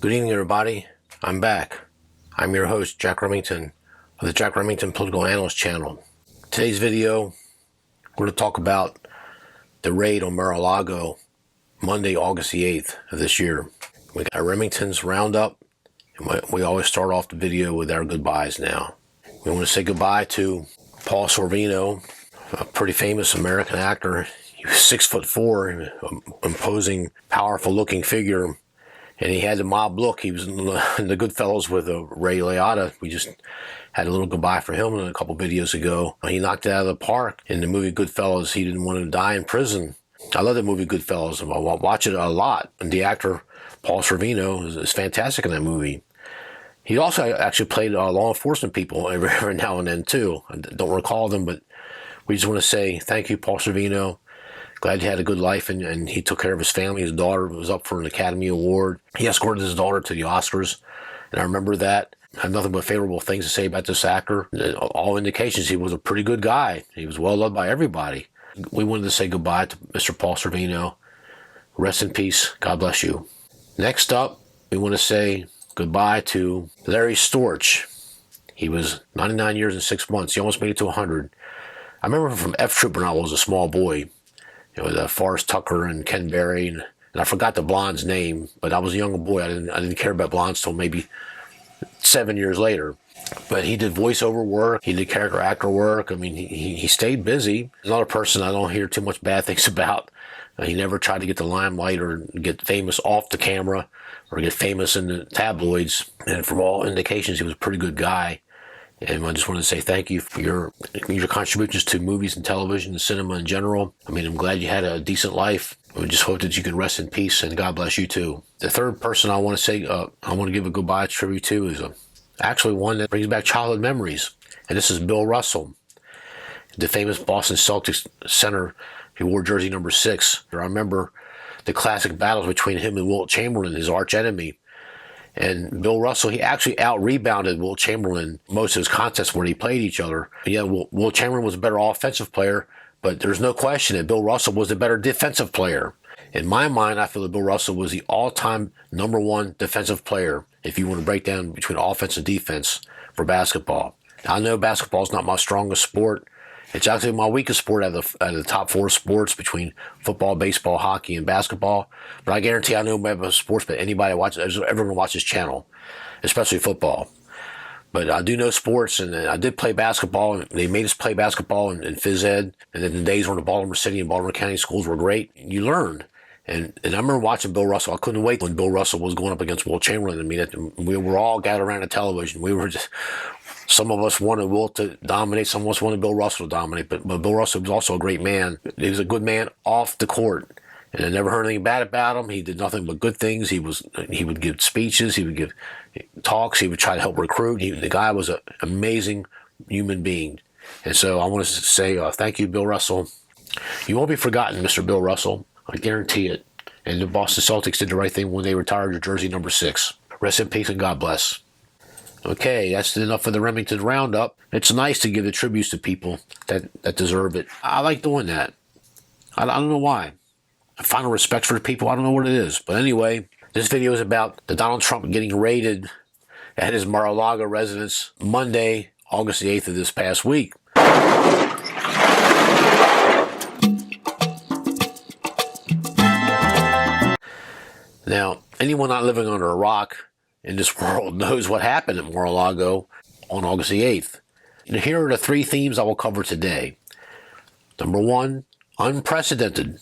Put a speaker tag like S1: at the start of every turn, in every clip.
S1: Good evening, everybody. I'm back. I'm your host, Jack Remington, of the Jack Remington Political Analyst channel. Today's video, we're going to talk about the raid on Mar-a-Lago, Monday, August the 8th of this year. We got Remington's roundup, and we always start off the video with our goodbyes now. We want to say goodbye to Paul Sorvino, a pretty famous American actor. He was 6'4", imposing, powerful-looking figure. And he had the mob look. He was in the Goodfellas with Ray Liotta. We just had a little goodbye for him a couple videos ago. He knocked it out of the park in the movie Goodfellas. He didn't want to die in prison. I love the movie Goodfellas. I watch it a lot. And the actor, Paul Sorvino, is fantastic in that movie. He also actually played law enforcement people every now and then, too. I don't recall them, but we just want to say thank you, Paul Sorvino. Glad he had a good life, and he took care of his family. His daughter was up for an Academy Award. He escorted his daughter to the Oscars, and I remember that. I have nothing but favorable things to say about this actor. All indications he was a pretty good guy. He was well loved by everybody. We wanted to say goodbye to Mr. Paul Sorvino. Rest in peace. God bless you. Next up, we want to say goodbye to Larry Storch. He was 99 years and 6 months. He almost made it to 100. I remember him from F Troop when I was a small boy. It was Forrest Tucker and Ken Berry, and I forgot the blonde's name, but I was a young boy. I didn't care about blondes till maybe 7 years later. But he did voiceover work. He did character actor work. I mean, he stayed busy. He's not a person I don't hear too much bad things about. He never tried to get the limelight or get famous off the camera or get famous in the tabloids. And from all indications, he was a pretty good guy. And I just want to say thank you for your contributions to movies and television and cinema in general. I mean, I'm glad you had a decent life. We just hope that you can rest in peace, and God bless you too. The third person I want to say, I want to give a goodbye tribute to is actually one that brings back childhood memories. And this is Bill Russell, the famous Boston Celtics center. He wore jersey number 6. I remember the classic battles between him and Wilt Chamberlain, his arch enemy. And Bill Russell, he actually out-rebounded Wilt Chamberlain most of his contests where he played each other. Yeah, Wilt Chamberlain was a better offensive player, but there's no question that Bill Russell was a better defensive player. In my mind, I feel that Bill Russell was the all-time #1 defensive player, if you want to break down between offense and defense for basketball. Now, I know basketball is not my strongest sport. It's actually my weakest sport out of the top 4 sports between football, baseball, hockey, and basketball. But I guarantee I know more about sports than anybody watches, everyone watches this channel, especially football. But I do know sports, and I did play basketball, and they made us play basketball in phys ed. And then the days when the Baltimore City and Baltimore County schools were great, you learned. And I remember watching Bill Russell. I couldn't wait when Bill Russell was going up against Wilt Chamberlain. I mean, we were all gathered around the television. We were just... Some of us wanted Wilt to dominate. Some of us wanted Bill Russell to dominate. But Bill Russell was also a great man. He was a good man off the court. And I never heard anything bad about him. He did nothing but good things. He would give speeches. He would give talks. He would try to help recruit. The guy was an amazing human being. And so I want to say thank you, Bill Russell. You won't be forgotten, Mr. Bill Russell. I guarantee it. And the Boston Celtics did the right thing when they retired your jersey number 6. Rest in peace and God bless. Okay, that's enough for the Remington Roundup. It's nice to give the tributes to people that deserve it. I like doing that. I don't know why. I find a respect for the people. I don't know what it is. But anyway, this video is about the Donald Trump getting raided at his Mar-a-Lago residence Monday, August the 8th of this past week. Now, anyone not living under a rock in this world knows what happened at Mar-a-Lago on August the 8th. And here are the 3 themes I will cover today. Number 1, unprecedented.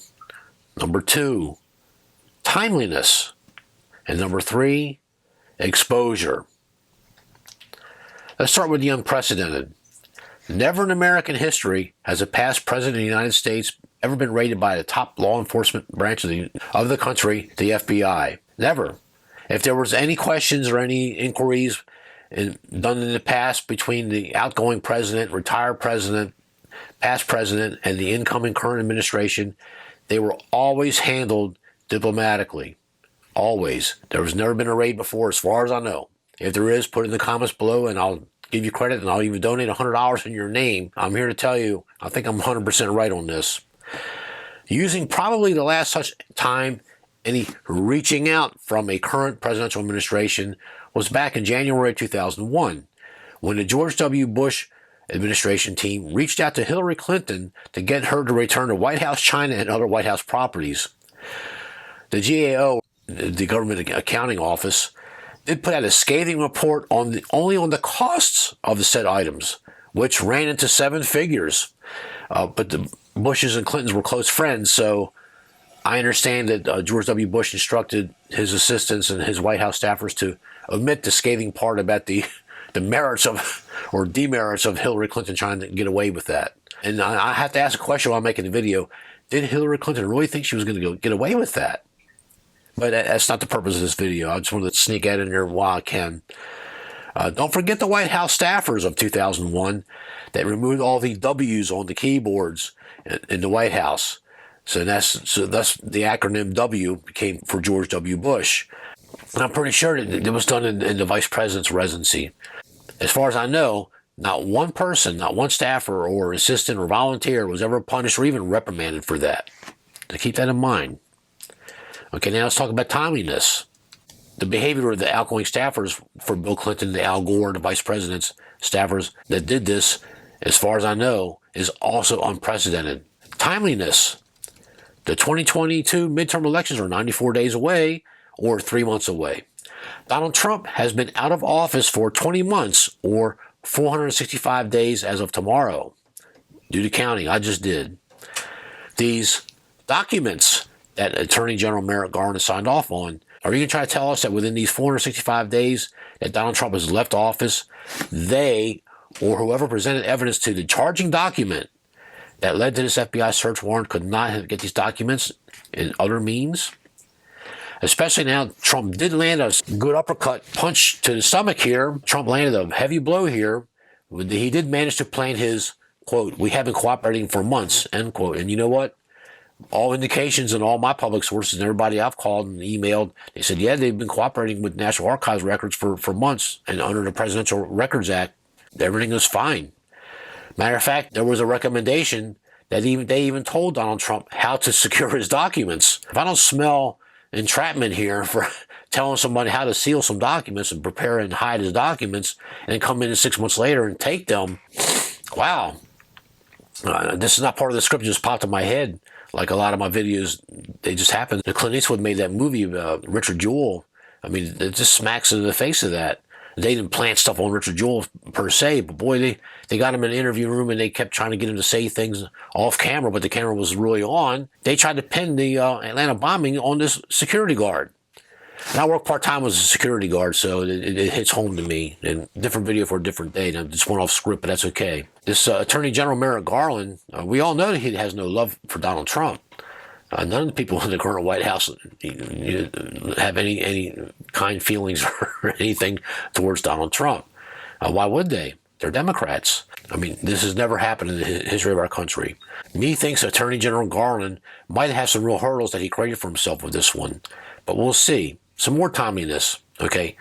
S1: Number 2, timeliness. And number 3, exposure. Let's start with the unprecedented. Never in American history has a past president of the United States ever been raided by the top law enforcement branch of the country, the FBI. Never. If there was any questions or any inquiries done in the past between the outgoing president, retired president, past president, and the incoming current administration, they were always handled diplomatically. Always. There has never been a raid before, as far as I know. If there is, put it in the comments below, and I'll give you credit, and I'll even donate $100 in your name. I'm here to tell you, I think I'm 100% right on this. Using probably the last such time any reaching out from a current presidential administration was back in January 2001, when the George W. Bush administration team reached out to Hillary Clinton to get her to return to White House China and other White House properties. The GAO, the Government Accounting Office, did put out a scathing report only on the costs of the said items, which ran into 7 figures. But the Bushes and Clintons were close friends, so I understand that George W. Bush instructed his assistants and his White House staffers to omit the scathing part about the merits of or demerits of Hillary Clinton trying to get away with that. And I have to ask a question while I'm making the video. Did Hillary Clinton really think she was going to get away with that? But that's not the purpose of this video. I just wanted to sneak that in there while I can. Don't forget the White House staffers of 2001 that removed all the W's on the keyboards in the White House. So thus the acronym W became for George W. Bush. And I'm pretty sure that it was done in the vice president's residency. As far as I know, not one person, not one staffer or assistant or volunteer was ever punished or even reprimanded for that. So keep that in mind. Okay, now let's talk about timeliness. The behavior of the outgoing staffers for Bill Clinton, the Al Gore, the vice president's staffers that did this, as far as I know, is also unprecedented. Timeliness. The 2022 midterm elections are 94 days away or 3 months away. Donald Trump has been out of office for 20 months or 465 days as of tomorrow. Do the counting. I just did. These documents that Attorney General Merrick Garland signed off on, are you going to try to tell us that within these 465 days that Donald Trump has left office, they or whoever presented evidence to the charging document that led to this FBI search warrant could not get these documents in other means? Especially now Trump did land a good uppercut punch to the stomach here. Trump landed a heavy blow here. He did manage to plant his, quote, "We have been cooperating for months," end quote. And you know what? All indications and all my public sources and everybody I've called and emailed, they said, yeah, they've been cooperating with National Archives records for months. And under the Presidential Records Act, everything is fine. Matter of fact, there was a recommendation that they even told Donald Trump how to secure his documents. If I don't smell entrapment here for telling somebody how to seal some documents and prepare and hide his documents and then come in 6 months later and take them, wow. This is not part of the script, just popped in my head. Like a lot of my videos, they just happened. The Clint Eastwood made that movie, Richard Jewell. I mean, it just smacks in the face of that. They didn't plant stuff on Richard Jewell per se, but boy, they got him in an interview room and they kept trying to get him to say things off camera, but the camera was really on. They tried to pin the Atlanta bombing on this security guard. And I work part-time as a security guard, so it hits home to me. And different video for a different day. Now, just went off script, but that's okay. This Attorney General Merrick Garland, we all know that he has no love for Donald Trump. None of the people in the current White House have any kind feelings or anything towards Donald Trump. Why would they? They're Democrats. I mean, this has never happened in the history of our country. Methinks Attorney General Garland might have some real hurdles that he created for himself with this one. But we'll see. Some more timeliness, okay?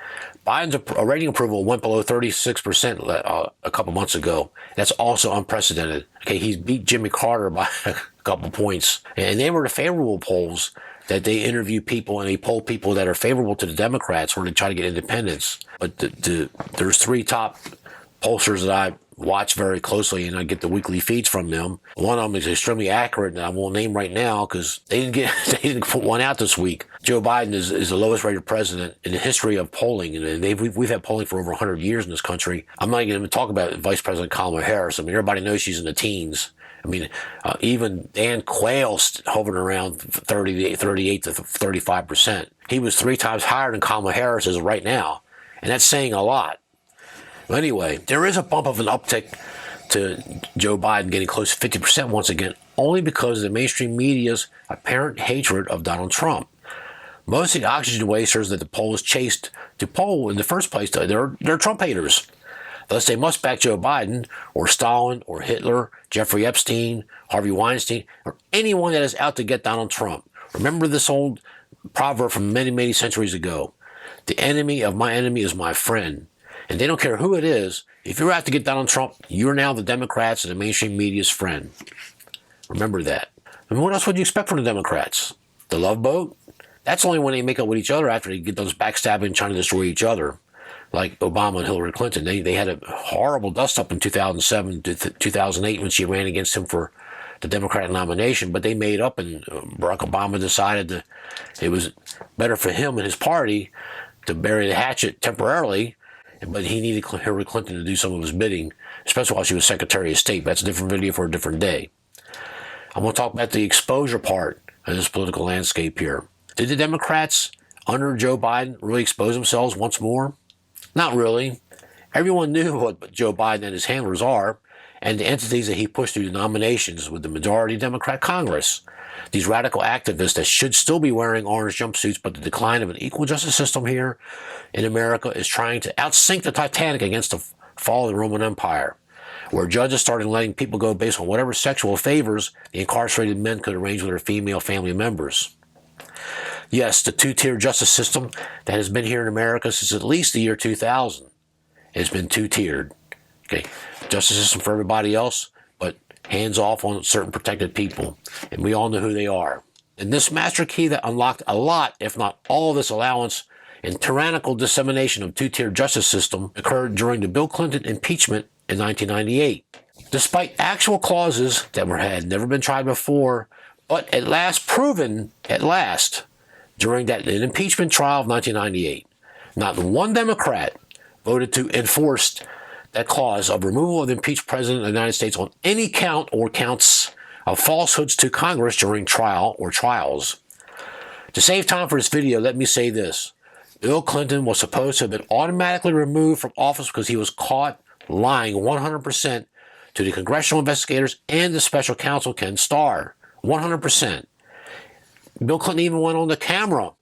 S1: Biden's rating approval went below 36% a couple months ago. That's also unprecedented. Okay, he's beat Jimmy Carter by a couple points. And they were the favorable polls that they interview people and they poll people that are favorable to the Democrats or they try to get independents. But there's 3 top pollsters that I watch very closely and I get the weekly feeds from them. One of them is extremely accurate and I won't name right now because they didn't put one out this week. Joe Biden is the lowest rated president in the history of polling, and we've had polling for over 100 years in this country. I'm not even going to talk about Vice President Kamala Harris. I mean, everybody knows she's in the teens. I mean, even Dan Quayle's hovering around 38 to 35%. He was 3 times higher than Kamala Harris is right now, and that's saying a lot. Anyway, there is a bump of an uptick to Joe Biden getting close to 50% once again, only because of the mainstream media's apparent hatred of Donald Trump. Most of the oxygen wasters that the polls chased to poll in the first place, they're Trump haters. Thus, they must back Joe Biden or Stalin or Hitler, Jeffrey Epstein, Harvey Weinstein, or anyone that is out to get Donald Trump. Remember this old proverb from many, many centuries ago. The enemy of my enemy is my friend. And they don't care who it is. If you're out to get Donald Trump, you're now the Democrats and the mainstream media's friend. Remember that. And what else would you expect from the Democrats? The Love Boat? That's only when they make up with each other after they get those backstabbing trying to destroy each other. Like Obama and Hillary Clinton. They had a horrible dust-up in 2007 to 2008 when she ran against him for the Democratic nomination, but they made up, and Barack Obama decided that it was better for him and his party to bury the hatchet temporarily, but he needed Hillary Clinton to do some of his bidding, especially while she was Secretary of State. That's a different video for a different day. I'm going to talk about the exposure part of this political landscape here. Did the Democrats under Joe Biden really expose themselves once more? Not really. Everyone knew what Joe Biden and his handlers are, and the entities that he pushed through the nominations with the majority Democrat Congress. These radical activists that should still be wearing orange jumpsuits, but the decline of an equal justice system here in America is trying to outsink the Titanic against the fall of the Roman Empire, where judges started letting people go based on whatever sexual favors the incarcerated men could arrange with their female family members. Yes, the two-tier justice system that has been here in America since at least the year 2000 has been two-tiered. Okay, justice system for everybody else, but hands off on certain protected people. And we all know who they are. And this master key that unlocked a lot, if not all of this allowance and tyrannical dissemination of two-tier justice system occurred during the Bill Clinton impeachment in 1998. Despite actual clauses that had never been tried before, but at last proven, during that impeachment trial of 1998, not one Democrat voted to enforce that clause of removal of the impeached president of the United States on any count or counts of falsehoods to Congress during trial or trials. To save time for this video, let me say this. Bill Clinton was supposed to have been automatically removed from office because he was caught lying 100% to the congressional investigators and the special counsel Ken Starr. 100%. Bill Clinton even went on the camera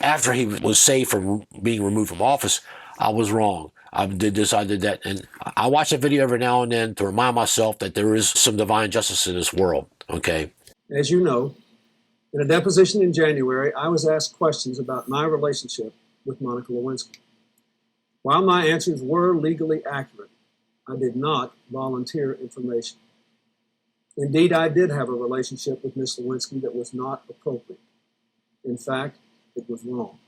S1: after he was saved from being removed from office. I was wrong. I did this, I did that. And I watch that video every now and then to remind myself that there is some divine justice in this world, okay?
S2: As you know, in a deposition in January, I was asked questions about my relationship with Monica Lewinsky. While my answers were legally accurate, I did not volunteer information. Indeed, I did have a relationship with Ms. Lewinsky that was not appropriate. In fact, it was wrong.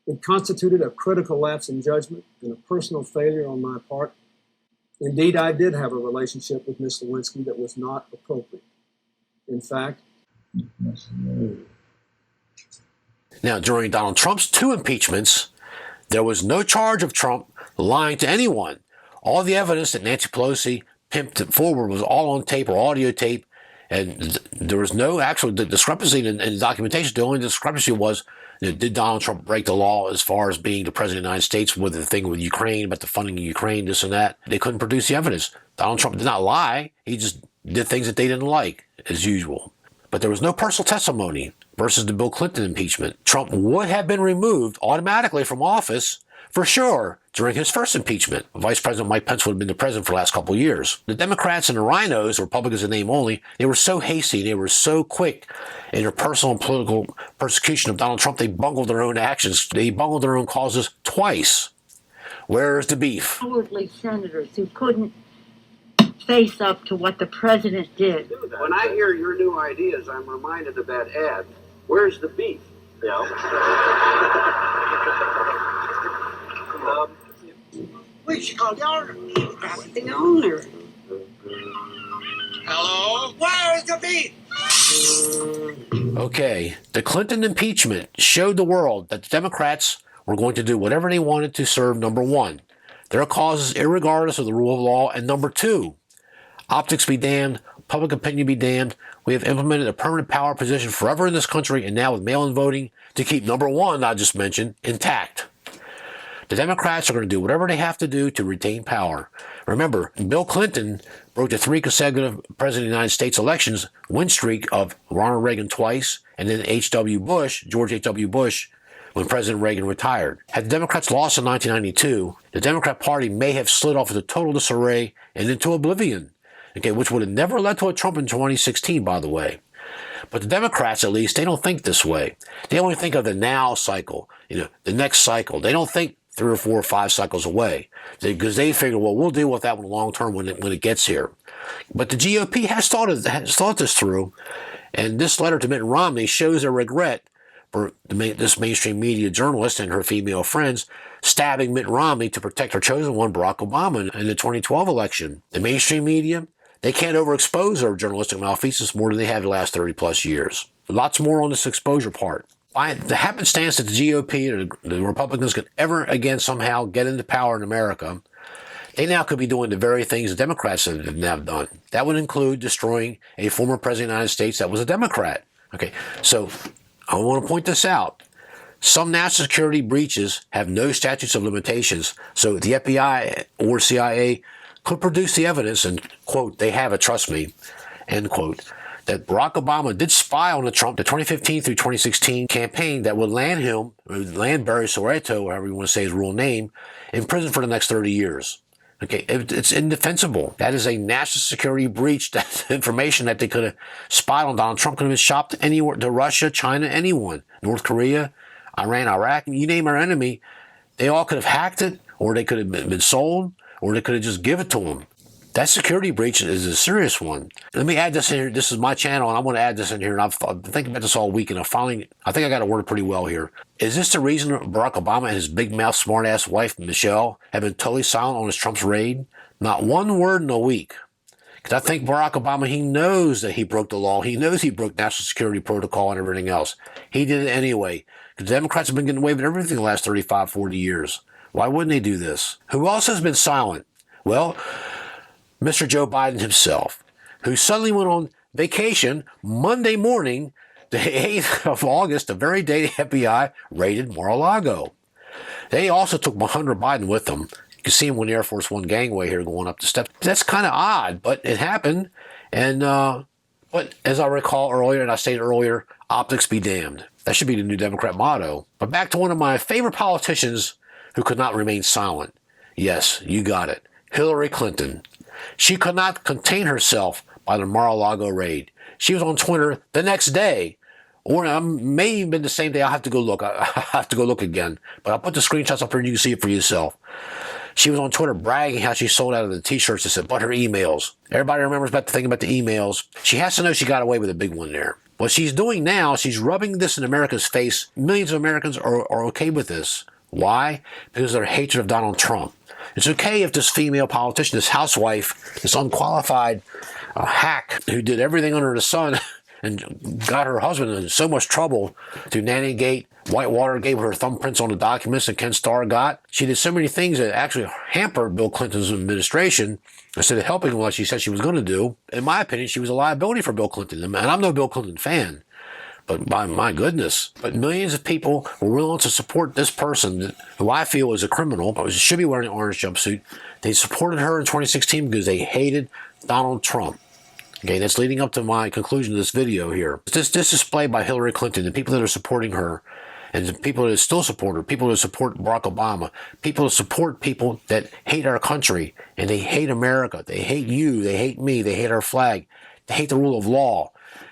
S2: It constituted a critical lapse in judgment and a personal failure on my part. Indeed, I did have a relationship with Ms. Lewinsky that was not appropriate. In fact,
S1: now, during Donald Trump's 2 impeachments, there was no charge of Trump lying to anyone. All the evidence that Nancy Pelosi pimped it forward was all on tape or audio tape, and there was no actual discrepancy in the documentation. The only discrepancy was, did Donald Trump break the law as far as being the president of the United States with the thing with Ukraine, about the funding of Ukraine, this and that? They couldn't produce the evidence. Donald Trump did not lie. He just did things that they didn't like, as usual. But there was no personal testimony versus the Bill Clinton impeachment. Trump would have been removed automatically from office, for sure, during his first impeachment. Vice President Mike Pence would have been the president for the last couple of years. The Democrats and the rhinos, Republicans in name only, they were so hasty, they were so quick in their personal and political persecution of Donald Trump, they bungled their own actions. They bungled their own causes twice. Where's the beef?
S3: Cowardly senators who couldn't face up to what the president did.
S4: When I hear your new ideas, I'm reminded of that ad. Where's the beef? Yeah.
S5: We should call the owner. The owner. Hello? Where's the beef?
S1: Okay, the Clinton impeachment showed the world that the Democrats were going to do whatever they wanted to serve, number 1, their causes irregardless of the rule of law, and number 2, optics be damned, public opinion be damned. We have implemented a permanent power position forever in this country, and now with mail-in voting to keep number 1, I just mentioned, intact. The Democrats are going to do whatever they have to do to retain power. Remember, Bill Clinton broke the 3 consecutive President of the United States elections win streak of Ronald Reagan twice, and then George H.W. Bush, when President Reagan retired. Had the Democrats lost in 1992, the Democrat Party may have slid off into total disarray and into oblivion, okay, which would have never led to a Trump in 2016, by the way. But the Democrats, at least, they don't think this way. They only think of the now cycle, the next cycle. They don't think 3 or 4 or 5 cycles away, because they figure, well, we'll deal with that one long term when it gets here. But the GOP has thought this through, and this letter to Mitt Romney shows their regret for this mainstream media journalist and her female friends stabbing Mitt Romney to protect her chosen one, Barack Obama, in the 2012 election. The mainstream media, they can't overexpose their journalistic malfeasance more than they have the last 30 plus years. Lots more on this exposure part. The happenstance that the GOP or the Republicans could ever again somehow get into power in America, they now could be doing the very things the Democrats have now done. That would include destroying a former president of the United States that was a Democrat. Okay, so I want to point this out. Some national security breaches have no statutes of limitations, so the FBI or CIA could produce the evidence and, quote, they have it, trust me, end quote, that Barack Obama did spy on the 2015 through 2016 campaign that would land Barry Soetto, however you want to say his real name, in prison for the next 30 years. Okay, it's indefensible. That is a national security breach. That's information that they could have spied on Donald Trump, could have been shopped anywhere, to Russia, China, anyone, North Korea, Iran, Iraq, you name our enemy. They all could have hacked it, or they could have been sold, or they could have just given it to them. That security breach is a serious one. Let me add this in here. This is my channel, and I want to add this in here. And I've been thinking about this all week, and I think I got it worded pretty well here. Is this the reason Barack Obama and his big mouth, smart ass wife Michelle have been totally silent on his Trump's raid? Not one word in a week. Because I think Barack Obama, he knows that he broke the law. He knows he broke national security protocol and everything else. He did it anyway. Because the Democrats have been getting away with everything the last 35, 40 years. Why wouldn't they do this? Who else has been silent? Well, Mr. Joe Biden himself, who suddenly went on vacation Monday morning, the 8th of August, the very day the FBI raided Mar-a-Lago. They also took Hunter Biden with them. You can see him on the Air Force One gangway here going up the steps. That's kind of odd, but it happened. And but as I recall earlier, and I stated earlier, optics be damned. That should be the new Democrat motto. But back to one of my favorite politicians who could not remain silent. Yes, you got it. Hillary Clinton. She could not contain herself by the Mar-a-Lago raid. She was on Twitter the next day, or it may even been the same day. I'll have to go look. I have to go look again. But I'll put the screenshots up here and you can see it for yourself. She was on Twitter bragging how she sold out of the t-shirts that said, but her emails. Everybody remembers about the thing about the emails. She has to know she got away with a big one there. What she's doing now, she's rubbing this in America's face. Millions of Americans are okay with this. Why? Because of their hatred of Donald Trump. It's okay if this female politician, this housewife, this unqualified hack who did everything under the sun and got her husband in so much trouble through Nannygate, Whitewater gave her thumbprints on the documents that Ken Starr got. She did so many things that actually hampered Bill Clinton's administration instead of helping him like she said she was going to do. In my opinion, she was a liability for Bill Clinton. And I'm no Bill Clinton fan. But my goodness. But millions of people were willing to support this person who I feel is a criminal, but should be wearing an orange jumpsuit. They supported her in 2016 because they hated Donald Trump. Okay, that's leading up to my conclusion of this video here. This display by Hillary Clinton, the people that are supporting her, and the people that still support her, people that support Barack Obama, people that support people that hate our country, and they hate America. They hate you. They hate me. They hate our flag. They hate the rule of law.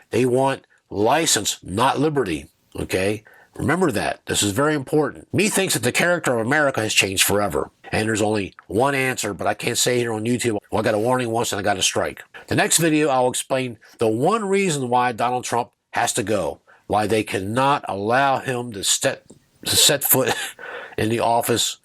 S1: They want license, not liberty. Okay? Remember that. This is very important. Me thinks that the character of America has changed forever. And there's only one answer, but I can't say here on YouTube. Well, I got a warning once and I got a strike. The next video, I'll explain the one reason why Donald Trump has to go. Why they cannot allow him to set foot in the office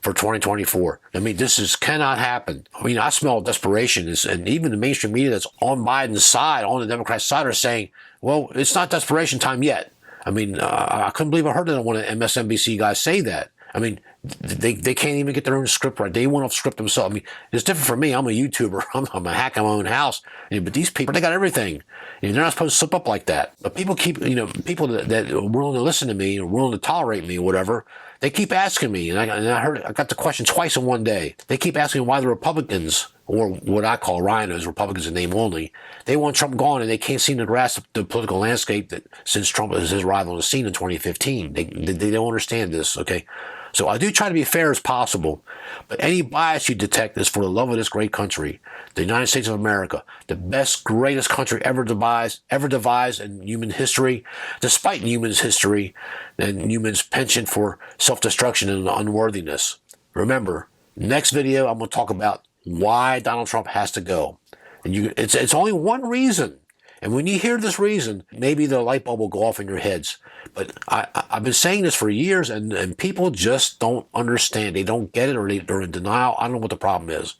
S1: for 2024. I mean, cannot happen. I mean, I smell desperation. And even the mainstream media that's on Biden's side, on the Democrat side, are saying, well, it's not desperation time yet. I mean, I couldn't believe I heard one of the MSNBC guys say that. I mean, they can't even get their own script right. They went off script themselves. I mean, it's different for me. I'm a YouTuber. I'm a hack in my own house. But these people, they got everything. They're not supposed to slip up like that. But people keep, people that are willing to listen to me or willing to tolerate me or whatever, they keep asking me. And I got the question twice in one day. They keep asking why the Republicans, or what I call rhinos, Republicans in name only, they want Trump gone and they can't seem to grasp the political landscape that since Trump is his arrival on the scene in 2015. They don't understand this, okay? So I do try to be fair as possible, but any bias you detect is for the love of this great country, the United States of America, the best, greatest country ever devised in human history, despite human's history and human's penchant for self-destruction and unworthiness. Remember, next video I'm going to talk about why Donald Trump has to go. And it's only one reason. And when you hear this reason, maybe the light bulb will go off in your heads. But I've been saying this for years, and people just don't understand. They don't get it, or they're in denial. I don't know what the problem is.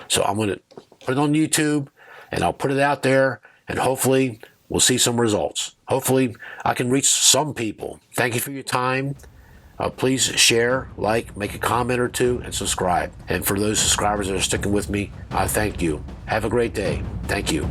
S1: So I'm going to put it on YouTube, and I'll put it out there, and hopefully we'll see some results. Hopefully I can reach some people. Thank you for your time. Please share, like, make a comment or two, and subscribe. And for those subscribers that are sticking with me, I thank you. Have a great day. Thank you.